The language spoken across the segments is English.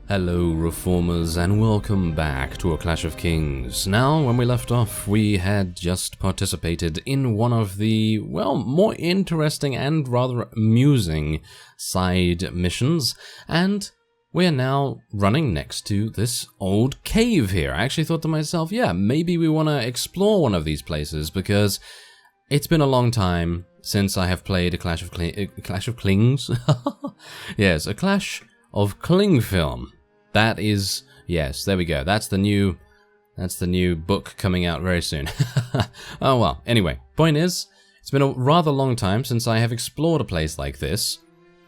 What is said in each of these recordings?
Hello Reformers and welcome back to A Clash of Kings. Now, when we left off, we had just participated in one of the, well, more interesting and rather amusing side missions, and we are now running next to this old cave here. I actually thought to myself, yeah, maybe we want to explore one of these places, because it's been a long time since I have played a Clash of Klings? Yes, a Clash of Kling film. That is, yes, there we go. That's the new book coming out very soon. Oh well, anyway, point is, it's been a rather long time since I have explored a place like this,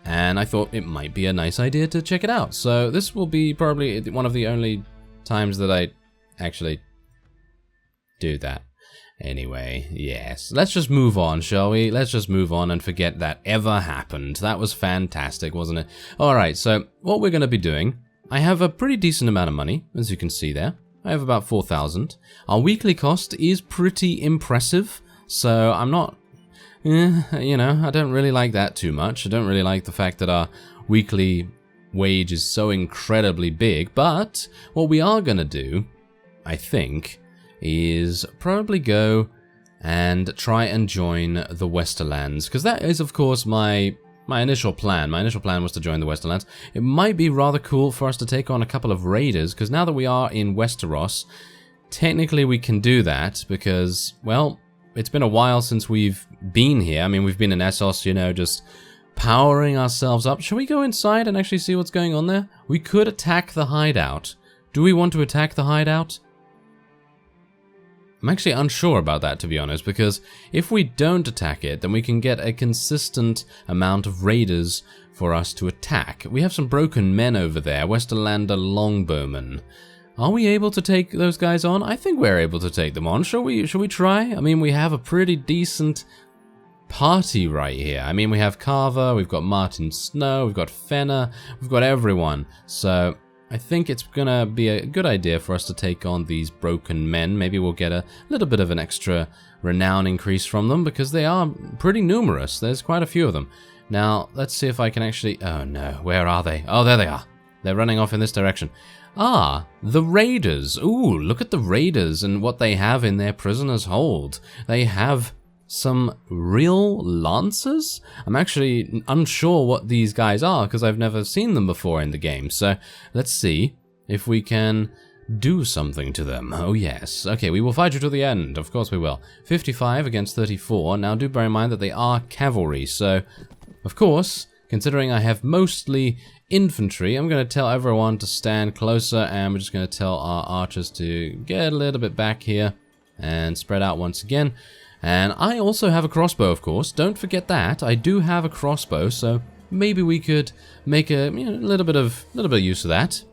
and I thought it might be a nice idea to check it out. So this will be probably one of the only times that I actually do that. Anyway, yes, let's just move on, shall we? Let's just move on and forget that ever happened. That was fantastic, wasn't it? Alright, so what we're going to be doing, I have a pretty decent amount of money, as you can see there. I have about 4,000. Our weekly cost is pretty impressive, so I'm not, you know, I don't really like that too much. I don't really like the fact that our weekly wage is so incredibly big, but what we are going to do, I think, is probably go and try and join the Westerlands, because that is, of course, my initial plan. My initial plan was to join the Westerlands. It might be rather cool for us to take on a couple of raiders, because now that we are in Westeros, technically we can do that, because, well, it's been a while since we've been here. I mean, we've been in Essos, you know, just powering ourselves up. Shall we go inside and actually see what's going on there? We could attack the hideout. Do we want to attack the hideout? I'm actually unsure about that, to be honest, because if we don't attack it, then we can get a consistent amount of raiders for us to attack. We have some broken men over there, Westerlander Longbowmen. Are we able to take those guys on? I think we're able to take them on. Shall we try? I mean, we have a pretty decent party right here. I mean, we have Carver, we've got Martin Snow, we've got Fenner, we've got everyone. So I think it's gonna be a good idea for us to take on these broken men. Maybe we'll get a little bit of an extra renown increase from them, because they are pretty numerous. There's quite a few of them. Now, let's see if I can actually... Oh no, where are they? Oh, there they are. They're running off in this direction. Ah, the raiders. Ooh, look at the raiders and what they have in their prisoner's hold. They have some real lancers? I'm actually unsure what these guys are, because I've never seen them before in the game. So let's see if we can do something to them. Oh yes. Okay, we will fight you to the end. Of course we will. 55 against 34. Now do bear in mind that they are cavalry. So, of course, considering I have mostly infantry, I'm going to tell everyone to stand closer, and we're just going to tell our archers to get a little bit back here and spread out once again. And I also have a crossbow, of course. Don't forget that. I do have a crossbow, so maybe we could make a little bit of use of that.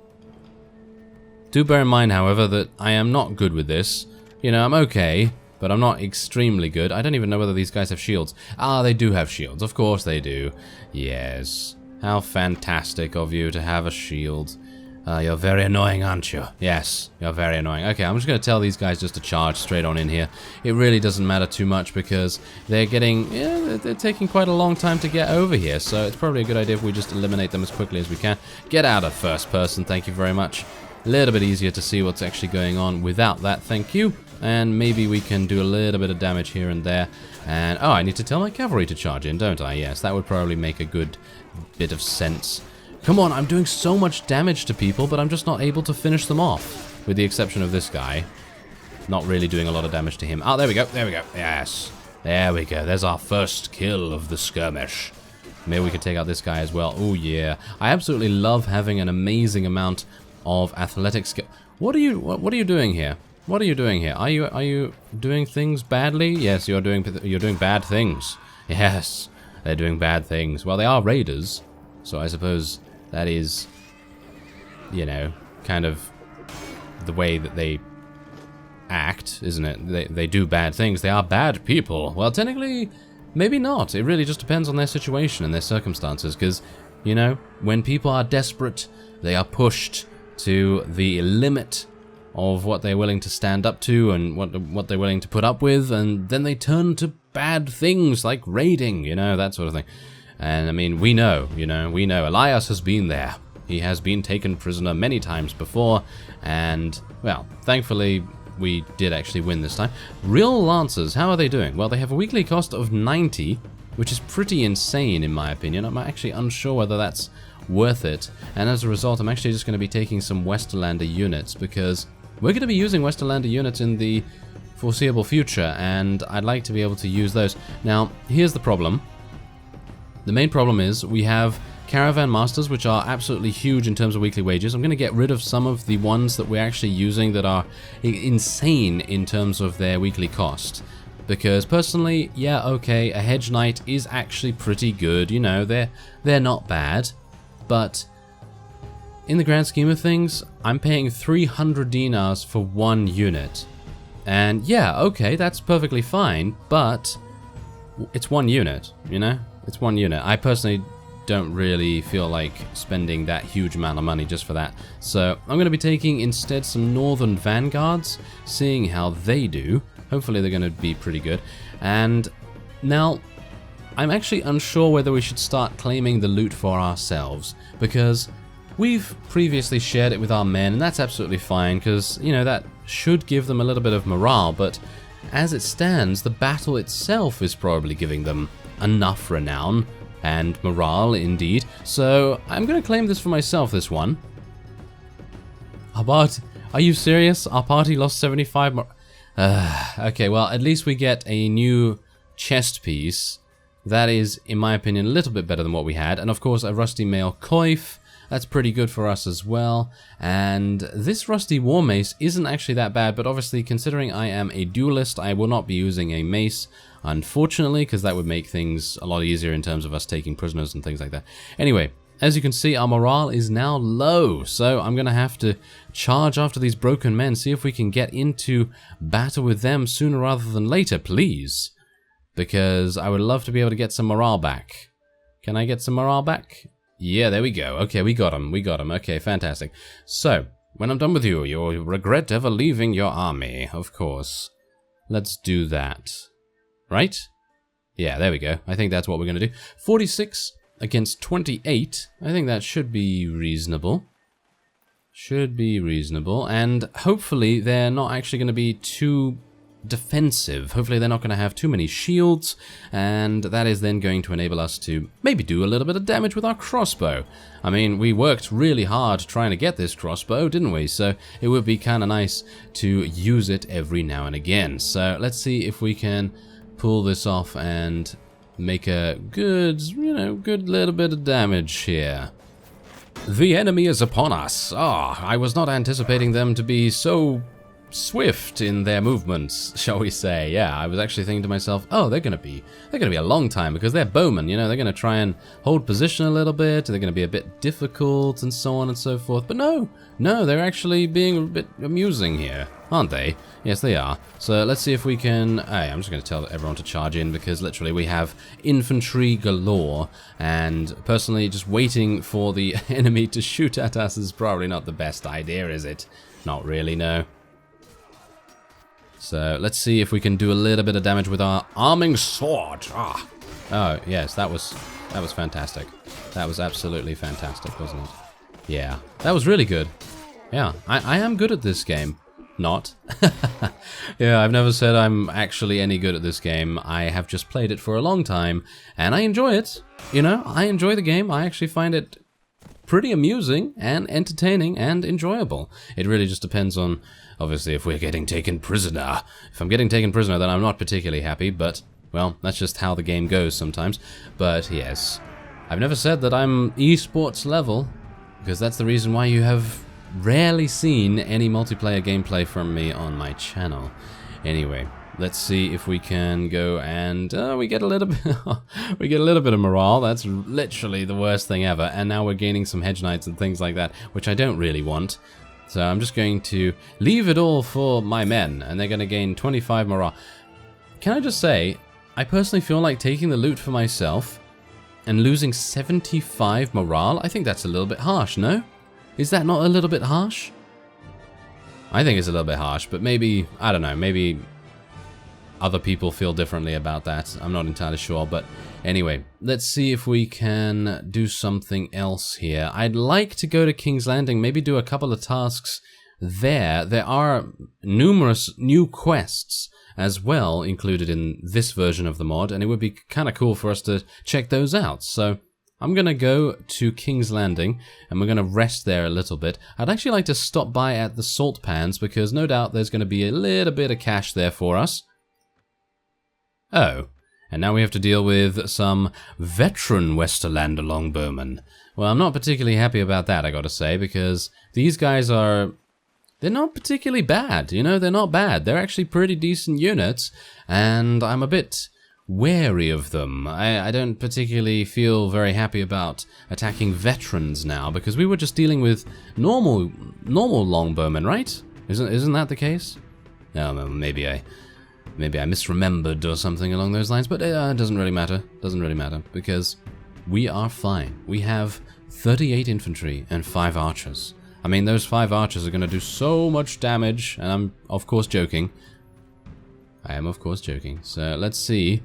Do bear in mind, however, that I am not good with this. You know, I'm okay, but I'm not extremely good. I don't even know whether these guys have shields. Ah, they do have shields. Of course they do. Yes. How fantastic of you to have a shield. You're very annoying, aren't you? Yes, you're very annoying. Okay, I'm just going to tell these guys just to charge straight on in here. It really doesn't matter too much, because they're getting... yeah, they're taking quite a long time to get over here, so it's probably a good idea if we just eliminate them as quickly as we can. Get out of first person, thank you very much. A little bit easier to see what's actually going on without that, thank you. And maybe we can do a little bit of damage here and there. And, oh, I need to tell my cavalry to charge in, don't I? Yes, that would probably make a good bit of sense. Come on, I'm doing so much damage to people, but I'm just not able to finish them off. With the exception of this guy. Not really doing a lot of damage to him. Oh, there we go, there we go. Yes, there we go. There's our first kill of the skirmish. Maybe we could take out this guy as well. Oh, yeah. I absolutely love having an amazing amount of athletic skill. What are you doing here? What are you doing here? Are you doing things badly? Yes, you're doing bad things. Yes, they're doing bad things. Well, they are raiders, so I suppose that is, you know, kind of the way that they act, isn't it? They do bad things. They are bad people. Well, technically, maybe not. It really just depends on their situation and their circumstances, because, you know, when people are desperate, they are pushed to the limit of what they're willing to stand up to and what they're willing to put up with, and then they turn to bad things like raiding, you know, that sort of thing. And I mean, we know, you know, Elias has been there. He has been taken prisoner many times before, and, well, thankfully we did actually win this time. Real Lancers, how are they doing? Well, they have a weekly cost of 90, which is pretty insane in my opinion. I'm actually unsure whether that's worth it, and as a result I'm actually just going to be taking some Westerlander units, because we're going to be using Westerlander units in the foreseeable future, and I'd like to be able to use those. Now, here's the problem. The main problem is we have Caravan Masters, which are absolutely huge in terms of weekly wages. I'm going to get rid of some of the ones that we're actually using that are insane in terms of their weekly cost. Because personally, yeah, okay, a Hedge Knight is actually pretty good. You know, they're not bad. But in the grand scheme of things, I'm paying 300 dinars for one unit. And yeah, okay, that's perfectly fine, but it's one unit, you know? It's one unit. I personally don't really feel like spending that huge amount of money just for that. So I'm going to be taking instead some Northern Vanguards, seeing how they do. Hopefully they're going to be pretty good. And now, I'm actually unsure whether we should start claiming the loot for ourselves, because we've previously shared it with our men, and that's absolutely fine, because, you know, that should give them a little bit of morale, but as it stands, the battle itself is probably giving them enough renown and morale, indeed. So I'm going to claim this for myself, this one. Are you serious? Our party lost 75 okay, well, at least we get a new chest piece. That is, in my opinion, a little bit better than what we had. And of course, a rusty mail coif. That's pretty good for us as well. And this rusty war mace isn't actually that bad, but obviously considering I am a duelist, I will not be using a mace, unfortunately, because that would make things a lot easier in terms of us taking prisoners and things like that. Anyway, as you can see, our morale is now low, so I'm going to have to charge after these broken men, see if we can get into battle with them sooner rather than later, please. Because I would love to be able to get some morale back. Can I get some morale back? Yeah, there we go. Okay, we got him. We got him. Okay, fantastic. So, when I'm done with you, you'll regret ever leaving your army, of course. Let's do that. Right? Yeah, there we go. I think that's what we're going to do. 46 against 28. I think that should be reasonable. Should be reasonable. And hopefully they're not actually going to be too defensive. Hopefully they're not going to have too many shields, and that is then going to enable us to maybe do a little bit of damage with our crossbow. I mean, we worked really hard trying to get this crossbow, didn't we? So it would be kind of nice to use it every now and again. So let's see if we can pull this off and make a good, you know, good little bit of damage here. The enemy is upon us. I was not anticipating them to be so swift in their movements, shall we say. Yeah, I was actually thinking to myself, oh, they're gonna be a long time, because they're bowmen, you know, they're gonna try and hold position a little bit, they're gonna be a bit difficult and so on and so forth. But no, they're actually being a bit amusing here, aren't they? Yes, they are. So let's see if we can, I'm just gonna tell everyone to charge in, because literally we have infantry galore, and personally just waiting for the enemy to shoot at us is probably not the best idea, is it? Not really, no. So let's see if we can do a little bit of damage with our arming sword. Oh yes, that was fantastic. That was absolutely fantastic, wasn't it? Yeah, that was really good. Yeah, I am good at this game. Not. Yeah, I've never said I'm actually any good at this game. I have just played it for a long time, and I enjoy it. You know, I enjoy the game. I actually find it pretty amusing and entertaining and enjoyable. It really just depends on, obviously, if we're getting taken prisoner. If I'm getting taken prisoner, then I'm not particularly happy, but, well, that's just how the game goes sometimes. But, yes, I've never said that I'm esports level, because that's the reason why you have rarely seen any multiplayer gameplay from me on my channel. Anyway, let's see if we can go and we get a little bit of morale. That's literally the worst thing ever. And now we're gaining some hedge knights and things like that, which I don't really want. So I'm just going to leave it all for my men, and they're going to gain 25 morale. Can I just say, I personally feel like taking the loot for myself and losing 75 morale. I think that's a little bit harsh, no? Is that not a little bit harsh? I think it's a little bit harsh, but maybe, I don't know, maybe other people feel differently about that. I'm not entirely sure, but anyway, let's see if we can do something else here. I'd like to go to King's Landing, maybe do a couple of tasks there. There are numerous new quests as well included in this version of the mod, and it would be kind of cool for us to check those out. So I'm going to go to King's Landing, and we're going to rest there a little bit. I'd actually like to stop by at the salt pans, because no doubt there's going to be a little bit of cash there for us. Oh, and now we have to deal with some veteran Westerlander Longbowmen. Well, I'm not particularly happy about that, I gotta say, because these guys are... they're not particularly bad, you know, they're not bad. They're actually pretty decent units, and I'm a bit wary of them. I don't particularly feel very happy about attacking veterans now, because we were just dealing with normal longbowmen, right? Isn't that the case? No, maybe I misremembered or something along those lines, but it doesn't really matter. Doesn't really matter, because we are fine. We have 38 infantry and 5 archers. I mean, those 5 archers are going to do so much damage, and I'm of course joking. I am of course joking. So let's see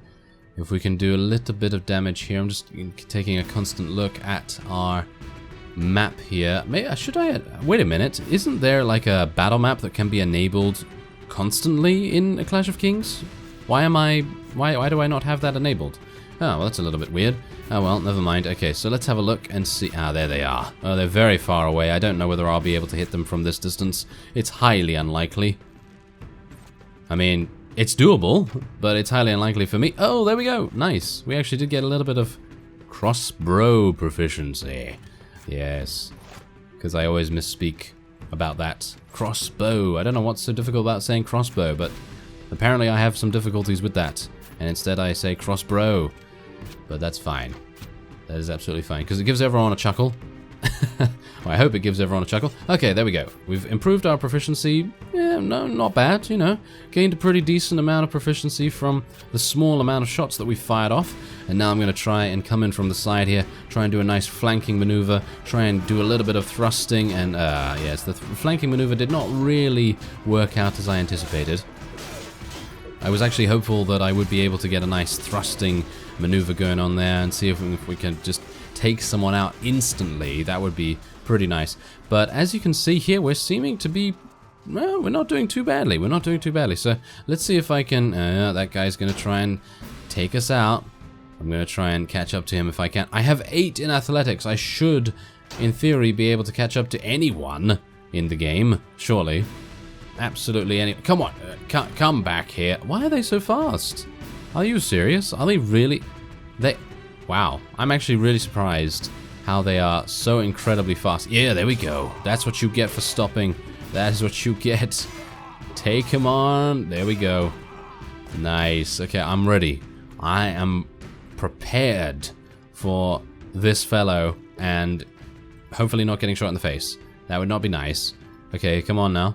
if we can do a little bit of damage here. I'm just taking a constant look at our map here. Should I... wait a minute. Isn't there like a battle map that can be enabled constantly in A Clash of Kings? Why do I not have that enabled? Oh, well, that's a little bit weird. Oh, well, never mind. Okay, so let's have a look and see. Ah, there they are. Oh, they're very far away. I don't know whether I'll be able to hit them from this distance. It's highly unlikely. I mean, it's doable, but it's highly unlikely for me. Oh, there we go. Nice. We actually did get a little bit of crossbow proficiency. Yes, because I always misspeak about that. Crossbow. I don't know what's so difficult about saying crossbow, but apparently I have some difficulties with that. And instead I say crossbow. But that's fine. That is absolutely fine, because it gives everyone a chuckle. Well, I hope it gives everyone a chuckle. Okay, there we go. We've improved our proficiency. Yeah, no, not bad, you know. Gained a pretty decent amount of proficiency from the small amount of shots that we fired off. And now I'm going to try and come in from the side here, try and do a nice flanking maneuver, try and do a little bit of thrusting, and yes, the flanking maneuver did not really work out as I anticipated. I was actually hopeful that I would be able to get a nice thrusting maneuver going on there and see if we can just take someone out instantly. That would be pretty nice. But as you can see here, we're seeming to be... well, we're not doing too badly. We're not doing too badly. So let's see if I can... that guy's going to try and take us out. I'm going to try and catch up to him if I can. I have 8 in athletics. I should, in theory, be able to catch up to anyone in the game, surely. Absolutely any... come on, come back here. Why are they so fast? Are you serious? Are they really... wow, I'm actually really surprised how they are so incredibly fast. Yeah, there we go. That's what you get for stopping. That is what you get. Take him on. There we go. Nice. Okay, I'm ready. I am prepared for this fellow and hopefully not getting shot in the face. That would not be nice. Okay, come on now.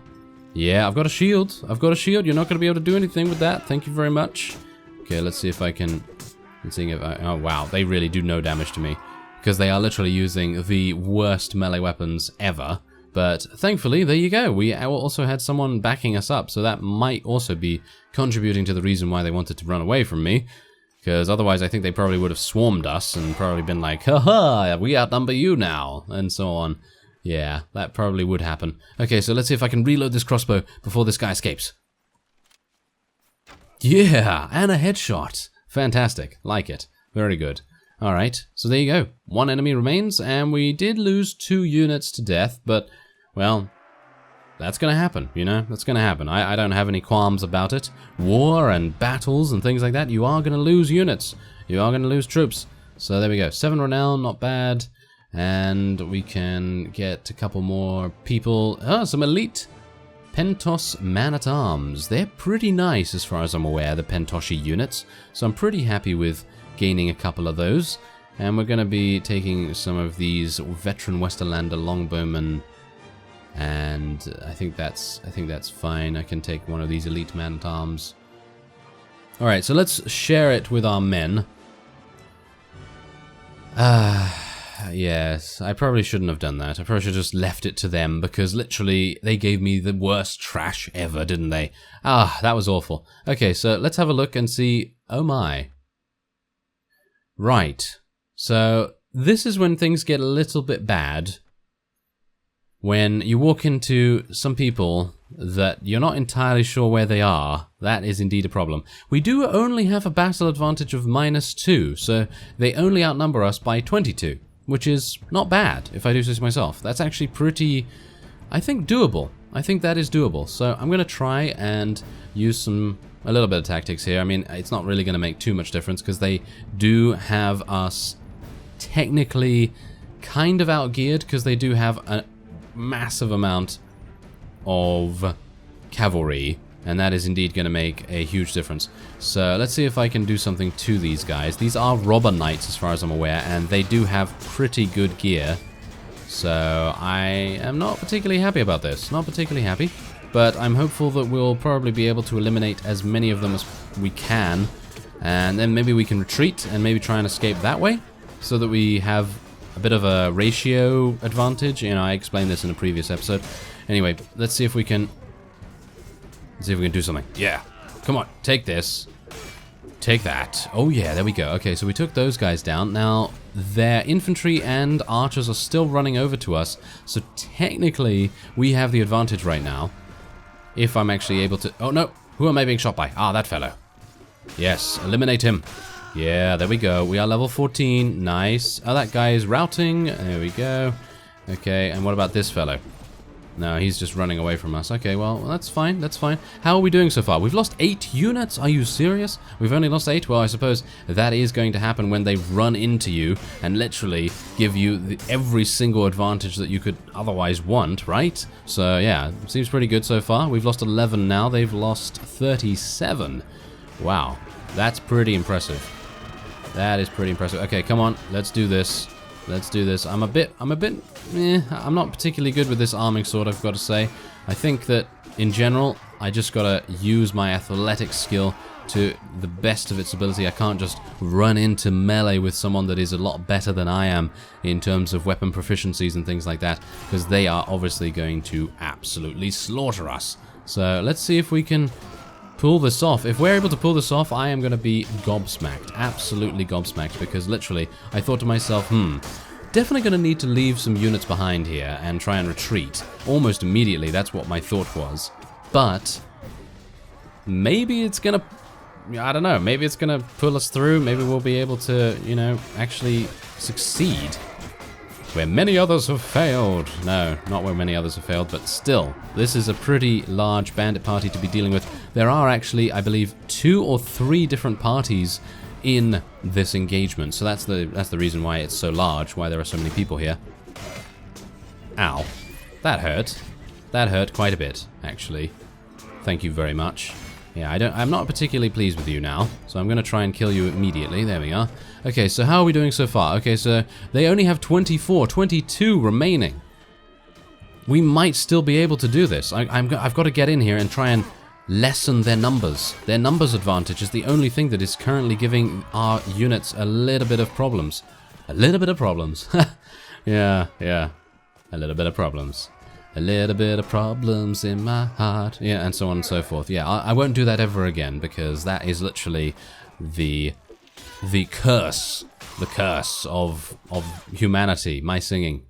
Yeah, I've got a shield. I've got a shield. You're not going to be able to do anything with that. Thank you very much. Okay, let's see if I can... let's see if I... oh, wow. They really do no damage to me, because they are literally using the worst melee weapons ever. But thankfully, there you go. We also had someone backing us up, so that might also be contributing to the reason why they wanted to run away from me. Because otherwise, I think they probably would have swarmed us and probably been like, haha, we outnumber you now, and so on. Yeah, that probably would happen. Okay, so let's see if I can reload this crossbow before this guy escapes. Yeah, and a headshot. Fantastic. Like it. Very good. Alright, so there you go. 1 enemy remains, and we did lose 2 units to death, but, well, that's gonna happen, you know? That's gonna happen. I don't have any qualms about it. War and battles and things like that, you are gonna lose units. You are gonna lose troops. So there we go. 7 renown, not bad. And we can get a couple more people. Oh, some elite Pentos man-at-arms. They're pretty nice as far as I'm aware, the Pentoshi units. So I'm pretty happy with gaining a couple of those. And we're going to be taking some of these veteran Westerlander longbowmen. And I think that's fine. I can take one of these elite man-at-arms. Alright, so let's share it with our men. Yes, I probably shouldn't have done that. I probably should have just left it to them, because literally they gave me the worst trash ever, didn't they? Ah, that was awful. Okay, so let's have a look and see. Oh my. Right. So this is when things get a little bit bad. When you walk into some people that you're not entirely sure where they are, that is indeed a problem. We do only have a battle advantage of -2, so they only outnumber us by 22, which is not bad, if I do so myself. That's actually pretty, I think, doable. I think that is doable. So I'm going to try and use a little bit of tactics here. I mean, it's not really going to make too much difference, because they do have us technically kind of outgeared, because they do have a massive amount of cavalry, and that is indeed going to make a huge difference. So let's see if I can do something to these guys. These are robber knights as far as I'm aware, and they do have pretty good gear. So I am not particularly happy about this. Not particularly happy, but I'm hopeful that we'll probably be able to eliminate as many of them as we can, and then maybe we can retreat and maybe try and escape that way, so that we have a bit of a ratio advantage. You know, I explained this in a previous episode. Anyway, let's see if we can do something. Yeah, come on, take this. Take that. Oh yeah, there we go. Okay, so we took those guys down. Now, their infantry and archers are still running over to us, so technically we have the advantage right now. If I'm actually able to... Oh no, who am I being shot by? Ah, that fellow. Yes, eliminate him. Yeah, there we go. We are level 14. Nice. Oh, that guy is routing. There we go. Okay, and what about this fellow? No, he's just running away from us. Okay, well, that's fine. That's fine. How are we doing so far? We've lost 8 units? Are you serious? We've only lost 8? Well, I suppose that is going to happen when they run into you and literally give you every single advantage that you could otherwise want, right? So, yeah, seems pretty good so far. We've lost 11 now. They've lost 37. Wow, that's pretty impressive. That is pretty impressive. Okay, come on, let's do this. Let's do this. I'm not particularly good with this arming sword, I've got to say. I think that, in general, I just gotta use my athletic skill to the best of its ability. I can't just run into melee with someone that is a lot better than I am in terms of weapon proficiencies and things like that, because they are obviously going to absolutely slaughter us. So let's see if we can pull this off. If we're able to pull this off, I am going to be gobsmacked. Absolutely gobsmacked, because literally, I thought to myself, definitely going to need to leave some units behind here and try and retreat. Almost immediately, that's what my thought was. But maybe it's going to, I don't know, maybe it's going to pull us through. Maybe we'll be able to, you know, actually succeed. Where many others have failed. No, not where many others have failed, but still, this is a pretty large bandit party to be dealing with. There are actually, I believe, 2 or 3 different parties in this engagement, so that's the reason why it's so large, why there are so many people here. Ow. That hurt. That hurt quite a bit, actually. Thank you very much. Yeah, I'm not particularly pleased with you now, so I'm going to try and kill you immediately. There we are. Okay, so how are we doing so far? Okay, so they only have 22 remaining. We might still be able to do this. I've got to get in here and try and lessen their numbers. Their numbers advantage is the only thing that is currently giving our units a little bit of problems. A little bit of problems. Yeah. A little bit of problems. A little bit of problems in my heart. Yeah, and so on and so forth. Yeah, I won't do that ever again, because that is literally the curse. The curse of humanity. My singing.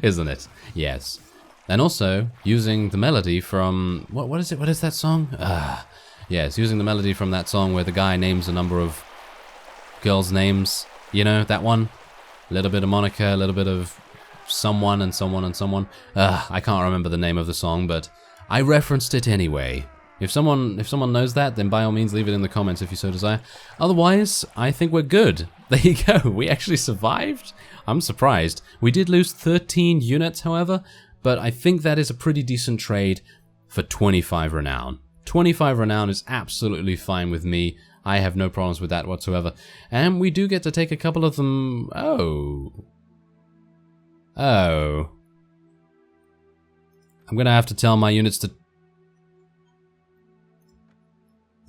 Isn't it? Yes. And also, using the melody from... What is it? What is that song? Yes, using the melody from that song where the guy names a number of girls' names. You know, that one? A little bit of Monica, a little bit of someone and someone and someone. I can't remember the name of the song, but I referenced it anyway. If someone knows that, then by all means leave it in the comments if you so desire. Otherwise, I think we're good. There you go. We actually survived. I'm surprised. We did lose 13 units, however, but I think that is a pretty decent trade for 25 renown. 25 renown is absolutely fine with me. I have no problems with that whatsoever. And we do get to take a couple of them... Oh. I'm gonna have to tell my units to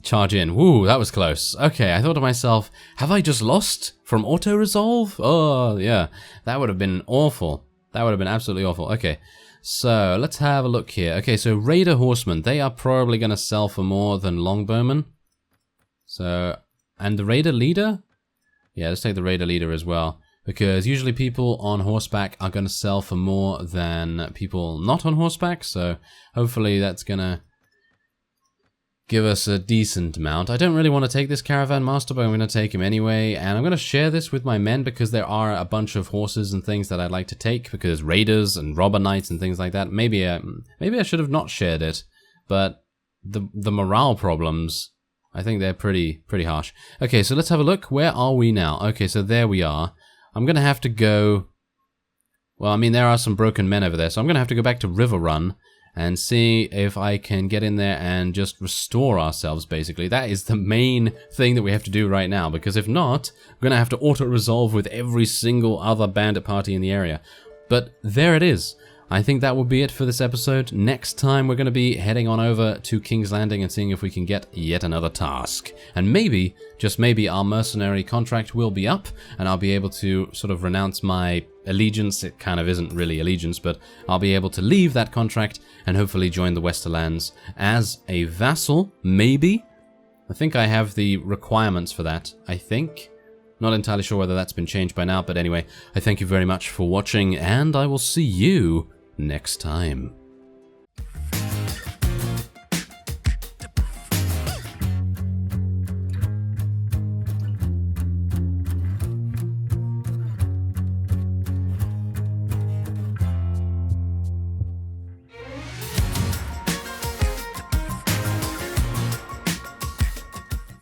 charge in. Woo, that was close. Okay, I thought to myself, have I just lost from auto-resolve? Oh, yeah, that would have been awful. That would have been absolutely awful. Okay, so let's have a look here. Okay, so Raider Horsemen, they are probably going to sell for more than Longbowmen. So, and the Raider Leader? Yeah, let's take the Raider Leader as well. Because usually people on horseback are going to sell for more than people not on horseback. So hopefully that's going to give us a decent amount. I don't really want to take this Caravan Master, but I'm going to take him anyway. And I'm going to share this with my men because there are a bunch of horses and things that I'd like to take. Because Raiders and Robber Knights and things like that. Maybe I should have not shared it. But the morale problems, I think they're pretty harsh. Okay, so let's have a look. Where are we now? Okay, so there we are. I'm going to have to go... Well, I mean, there are some broken men over there, so I'm going to have to go back to River Run and see if I can get in there and just restore ourselves, basically. That is the main thing that we have to do right now, because if not, I'm going to have to auto-resolve with every single other bandit party in the area. But there it is. I think that will be it for this episode. Next time, we're going to be heading on over to King's Landing and seeing if we can get yet another task. And maybe, just maybe, our mercenary contract will be up, and I'll be able to sort of renounce my allegiance. It kind of isn't really allegiance, but I'll be able to leave that contract and hopefully join the Westerlands as a vassal, maybe? I think I have the requirements for that, I think. Not entirely sure whether that's been changed by now, but anyway, I thank you very much for watching, and I will see you next time.